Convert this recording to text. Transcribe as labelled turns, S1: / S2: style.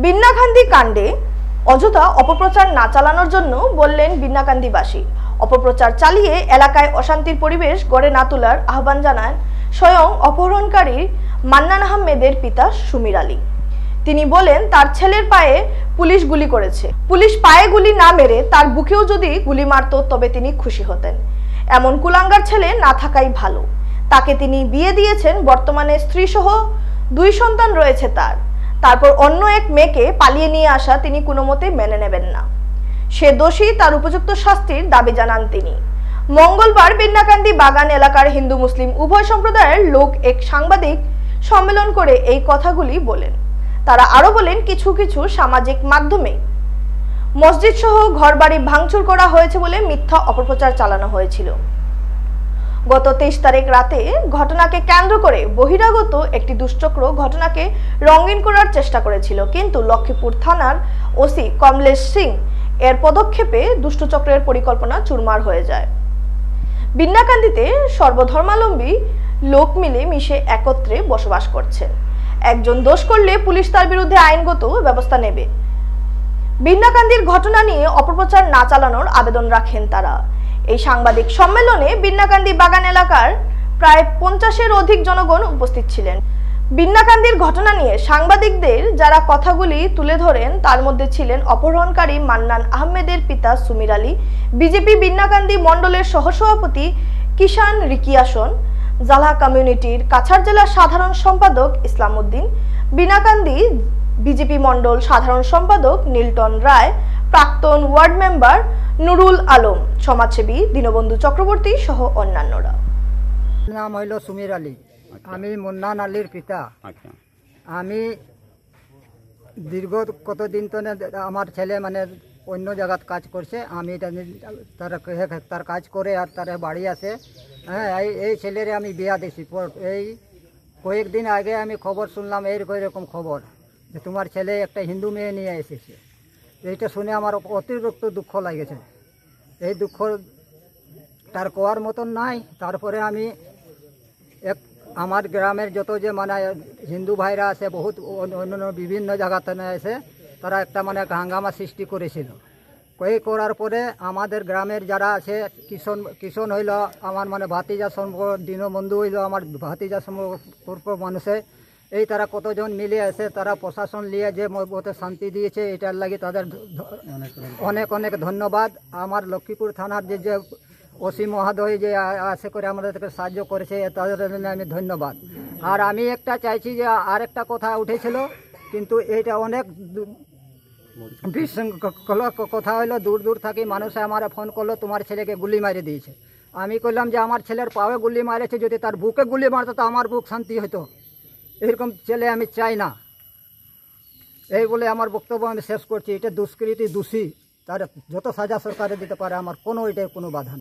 S1: বিন্নাকান্দি কাণ্ডে অযথা অপপ্রচার না চালানোর জন্য বললেন বিন্নাকান্দিবাসী। অপপ্রচার চালিয়ে এলাকায় অশান্তির পরিবেশ গড়ে না তোলার আহ্বান জানান স্বয়ং অপহরণকারী মান্নান আহমেদের পিতা সুমির আলী। তিনি বলেন, তার ছেলের পায়ে পুলিশ গুলি করেছে, পুলিশ পায়ে গুলি না মেরে তার বুকেও যদি গুলি মারত তবে তিনি খুশি হতেন। এমন কুলাঙ্গার ছেলে না থাকাই ভালো। তাকে তিনি বিয়ে দিয়েছেন, বর্তমানে স্ত্রীসহ 2 সন্তান রয়েছে তার। তারপর অন্য এক মেয়েকে পালিয়ে নিয়ে আসা তিনি কোনো মতে মেনে নেবেন না। সে দোষী, তার উপযুক্ত শাস্তির দাবি জানান তিনি। মঙ্গলবার বিন্নাকান্দি বাগান এলাকার হিন্দু মুসলিম উভয় সম্প্রদায়ের লোক এক সাংবাদিক সম্মেলন করে এই কথাগুলি বলেন। তারা আরো বলেন, কিছু কিছু সামাজিক মাধ্যমে মসজিদ সহ ঘরবাড়ি ভাঙচুর করা হয়েছে বলে মিথ্যা অপপ্রচার চালানো হয়েছিল। গত 23 তারিখ রাতে ঘটনাকে কেন্দ্র করে বহিরাগত একটি দুষ্চক্র ঘটনাকে রঙিন করার চেষ্টা করেছিল, কিন্তু লক্ষ্মীপুর থানার ওসি কমলেশ সিং এর পদক্ষেপে দুষ্টচক্রের পরিকল্পনা চুরমার হয়ে যায়। বিন্নাকান্দিতে সর্বধর্মাবলম্বী লোক মিলে মিশে একত্রে বসবাস করছেন। একজন দোষ করলে পুলিশ তার বিরুদ্ধে আইনগত ব্যবস্থা নেবে। বিন্নাকান্দির ঘটনা নিয়ে অপপ্রচার না চালানোর আবেদন রাখেন তারা। এই সাংবাদিক সম্মেলনে বিন্নাকান্দি বাগান এলাকার প্রায় 50-এর অধিক জনগণ উপস্থিত ছিলেন। বিন্নাকান্দির ঘটনা নিয়ে সাংবাদিকদের যারা কথাগুলি তুলে ধরেন তার মধ্যে ছিলেন অপহরণকারী মান্নান আহমেদের পিতা সুমির আলী, বিজেপি বিন্নাকান্দি মণ্ডলের সহসভাপতি কিষান রিকিয়াসন, জালা কমিউনিটির কাছাড় জেলার সাধারণ সম্পাদক ইসলাম উদ্দিন, বিন্নাকান্দি বিজেপি মণ্ডল সাধারণ সম্পাদক নীলটন রায়, প্রাক্তন ওয়ার্ড মেম্বার নুরুল আলম, সমাজসেবী দীনবন্ধু চক্রবর্তী সহ অন্যান্যরা।
S2: নাম হইল সুমির আলী। আমি মুন্নান আলীর পিতা। আমি দীর্ঘ কতদিন তো আমার ছেলে মানে অন্য জায়গাত কাজ করছে, আমি তার কাজ করে আর তার বাড়ি আছে। হ্যাঁ, এই ছেলেরে আমি বিয়া দিছি। এই কয়েকদিন আগে আমি খবর শুনলাম এইরকম খবর যে তোমার ছেলে একটা হিন্দু মেয়ে নিয়ে এসেছে। এইটা শুনে আমার অতিরিক্ত দুঃখ লাগেছে। এই দুঃখ তার কোয়ার মতন নাই। তারপরে আমি আমার গ্রামের যত যে মানে হিন্দু ভাইরা আছে, বহুত অন্য বিভিন্ন জায়গাতে এসে তারা একটা মানে হাঙ্গামা সৃষ্টি করেছিল। করার পরে আমাদের গ্রামের যারা আছে, কিষণ হইল আমার মানে ভাতিজা সম্পর্ক, দীনবন্ধু হইল আমার ভাতিজা সম্পর্ক মানুষে, এই তারা কতজন মিলে আছে, তারা প্রশাসন নিয়ে যে মতো শান্তি দিয়েছে, এটার লাগে তাদের অনেক অনেক ধন্যবাদ। আমার লক্ষ্মীপুর থানার যে ওসি মহোদয় যে আশা করে আমাদেরকে সাহায্য করেছে, তাদের জন্য আমি ধন্যবাদ। আর আমি একটা চাইছি যে আরেকটা কথা উঠেছিল, কিন্তু এটা অনেক কথা হইলো, দূর দূর থাকি মানুষে আমার ফোন করলো তোমার ছেলেকে গুলি মারি দিয়েছে। আমি করলাম যে আমার ছেলের পায়ে গুলি মারেছে, যদি তার বুকে গুলি মারতো তো আমার বুক শান্তি হতো। এরকম ছেলে আমি চাই না। এই বলে আমার বক্তব্য আমি শেষ করছি। এটা দুষ্কৃতি দোষী, তার যত সাজা সরকারে দিতে পারে আমার কোনো বাধা নেই।